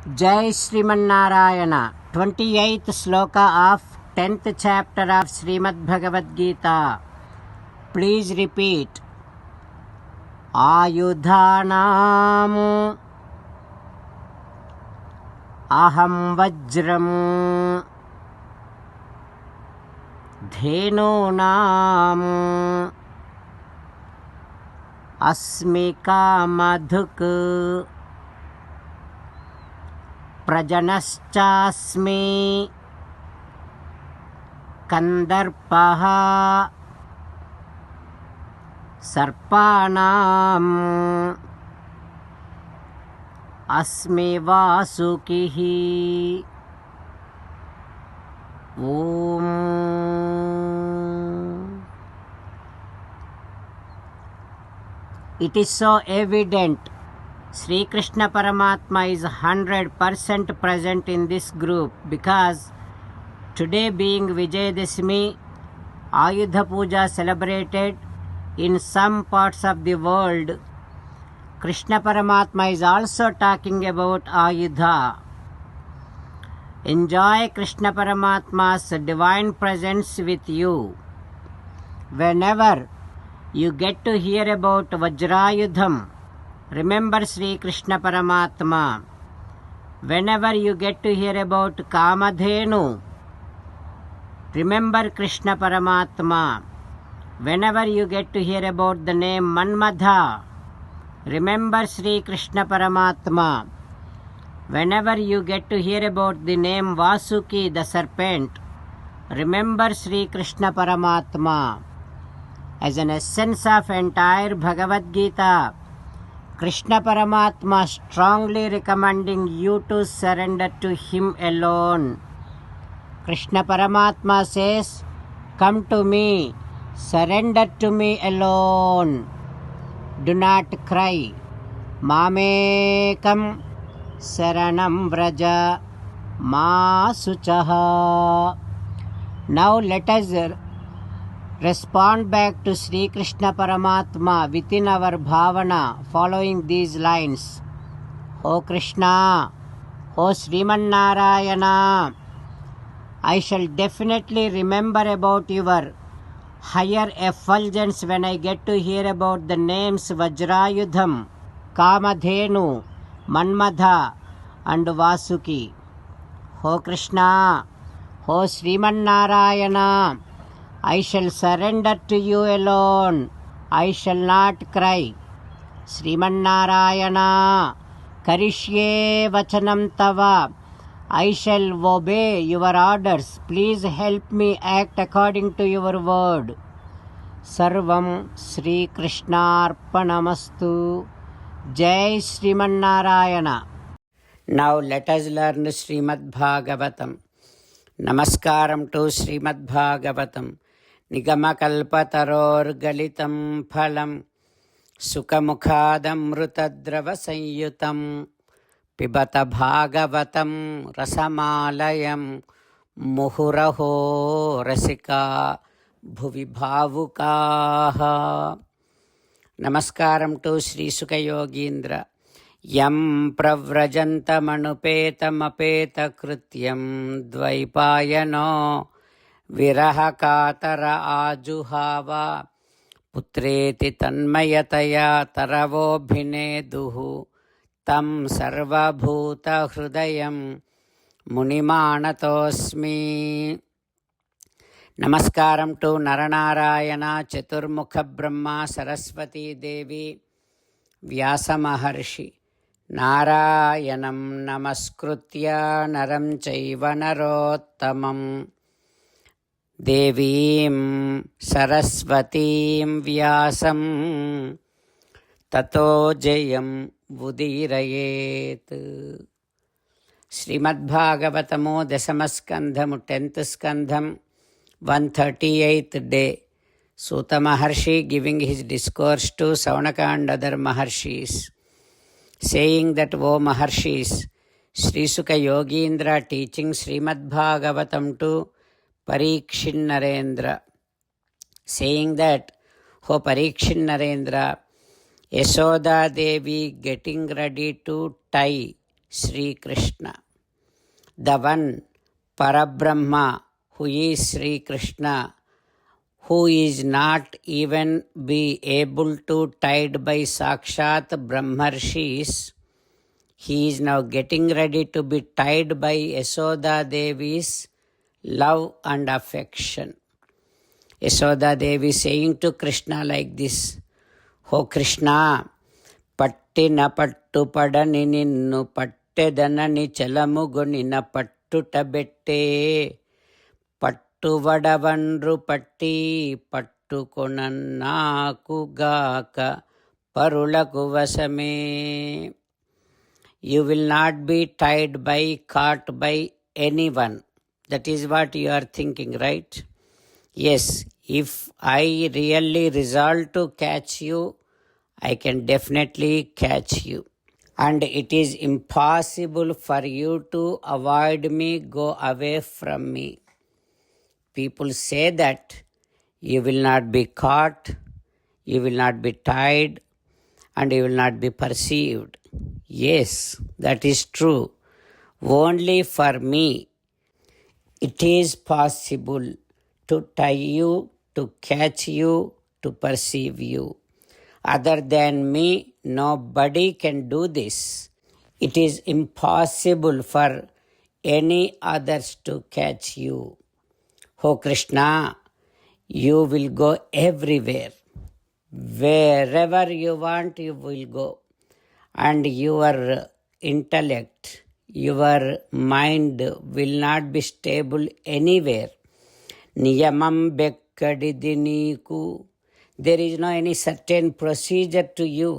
Jai Srimanarayana. 28th sloka of 10th chapter of Srimad Bhagavad Gita. Please repeat. Ayudhanam aham vajram dhenunam asmi kamadhuk प्रजनश्चास्मि कंदर्पः सर्पाणाम् अस्मि वासुकिः। ओम। It is so evident Sri Krishna Paramatma is 100% present in this group, because today being Vijayadashmi, Ayudha Puja celebrated in some parts of the world, Krishna Paramatma is also talking about Ayudha. Enjoy Krishna Paramatma's divine presence with you. Whenever you get to hear about Vajrayudham, remember Sri Krishna Paramatma. Whenever you get to hear about Kamadhenu, remember Krishna Paramatma. Whenever you get to hear about the name Manmadha, remember Sri Krishna Paramatma. Whenever you get to hear about the name Vasuki, the serpent, remember Sri Krishna Paramatma. As an essence of entire Bhagavad Gita, Krishna Paramatma strongly recommending you to surrender to Him alone. Krishna Paramatma says, "Come to me, surrender to me alone. Do not cry. Mamekam saranam vraja ma suchaha." Now let us respond back to Sri Krishna Paramatma within our bhavana following these lines. O Krishna, O Sriman Narayana, I shall definitely remember about your higher effulgence when I get to hear about the names Vajrayudham, Kamadhenu, Manmadha and Vasuki. O Krishna, O Sriman Narayana, I shall surrender to you alone. I shall not cry. Sriman Narayana, Karishye Vachanam Tava. I shall obey your orders. Please help me act according to your word. Sarvam Sri Krishnarpanamastu. Jai Sriman Narayana. Now let us learn Srimad Bhagavatam. Namaskaram to Srimad Bhagavatam. निगमकल्पतरोर्गलितं फलं सुखमुखादमृतद्रवसंयुतं पिबत भागवतं रसमालयं मुहुरहो रसिका भुवि भावुकाः. नमस्कारं to श्रीसुखयोगीन्द्र. यं प्रव्रजन्तमनुपेतमपेतकृत्यं द्वैपायनो विरहकातर आजुहाव पुत्रेति तन्मयतया तरवोऽभिनेदुः तं सर्वभूतहृदयं मुनिमानतोऽस्मि. नमस्कारं to Narnarayan चतुर्मुख ब्रह्मा सरस्वती देवी व्यासमहर्षि. नारायणं नमस्कृत्य नरं चैव नरोत्तमम् देवीं सरस्वतीं व्यासं ततो जयं उदीरयेत्. श्रीमद्भागवतमो दशमस्कन्धं 10th skandham 138th day. Suta Maharshi giving his discourse to Saunaka and other Maharshis, saying that, O Maharshis, Sri Sukha Yogindra teaching Srimad Bhagavatam to Parikshit Narendra, saying that, O Parikshit Narendra, Yashoda Devi getting ready to tie Sri Krishna. The one Parabrahma who is Sri Krishna, who is not even be able to tied by Sakshat Brahmarshis, he is now getting ready to be tied by Yasoda Devi's love and affection. Yasoda Devi saying to Krishna like this, "O Krishna, పట్టిన పట్టుపడని నిన్ను పట్టెదనని చలముగు నిన పట్టుటబెట్టే పట్టువడవన్రు పట్టి పట్టుకొనన్నాకుగాక పరులకు వశమే." You will not be tied by, caught by anyone. That is what you are thinking, right? Yes, if I really resolve to catch you, I can definitely catch you. And it is impossible for you to avoid me, go away from me. People say that you will not be caught, you will not be tied, and you will not be perceived. Yes, that is true. Only for me it is possible to tie you, to catch you, to perceive you. Other than me, nobody can do this. It is impossible for any others to catch you. Oh Krishna, you will go everywhere. Wherever you want, you will go. And your intellect, your mind will not be stable anywhere. Niyamam bekkadidi neeku. There is no any certain procedure to you.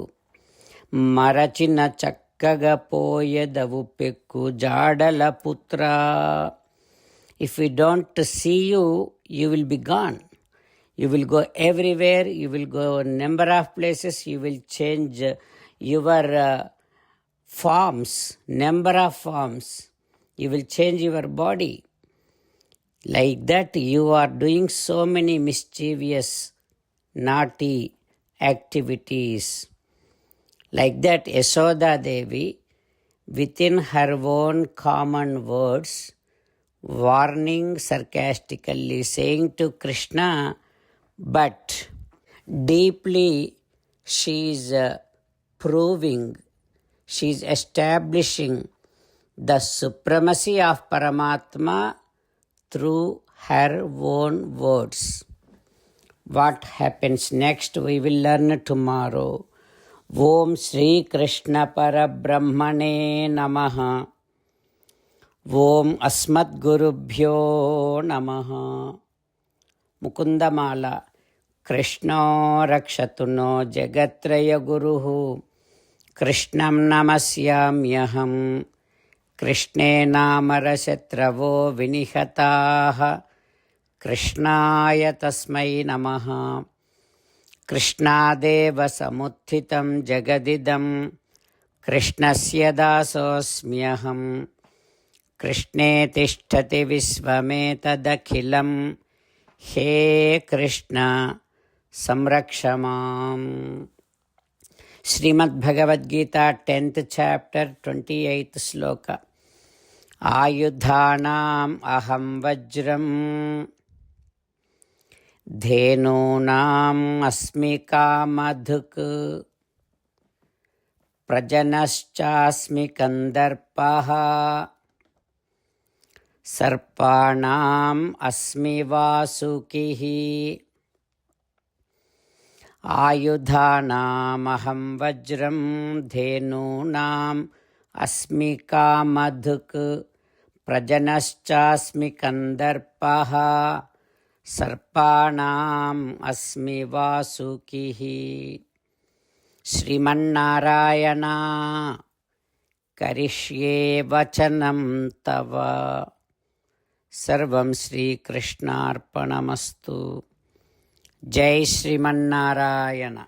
Marachina chakkaga poyedavu pekku jadala putra. If we don't see you, you will be gone. You will go everywhere, you will go a number of places, you will change your forms, number of forms. You will change your body. Like that, you are doing so many mischievous, naughty activities. Like that, Yasoda Devi, within her own common words, warning sarcastically, saying to Krishna, but deeply she is proving, she is establishing the supremacy of Paramatma through her own words. What happens next we will learn tomorrow. Om Sri Krishna Parabrahmane Namaha. Om Asmat Gurubhyo Namaha. Mukundamala. Krishna Rakshatu no Jagatraya Guruhu. Krishnam Namasyamyaham. Krishne Namarashatravo Vinihataha. Krishnaya Tasmai Namaha. Krishnadeva Samuthitam Jagadidam. Krishnasya Dasosmyaham. Krishne Tishtati Visvametadakhilam. He Krishna Samrakshamam. Srimad Bhagavad Gita 10th chapter 28th sloka. Ayudhanam aham vajram dhenunam asmi kamadhuk prajanaschasmi kandarpaha sarpanam asmi vasukihi. Ayudhanam aham vajram dhenunam asmi kamadhuk prajanaschasmi kandarpaha sarpanam asmi vasukihi. Srimannarayana karishye vachanam tava. Sarvam Sri Krishnarpanamastu. Jai Srimannarayana.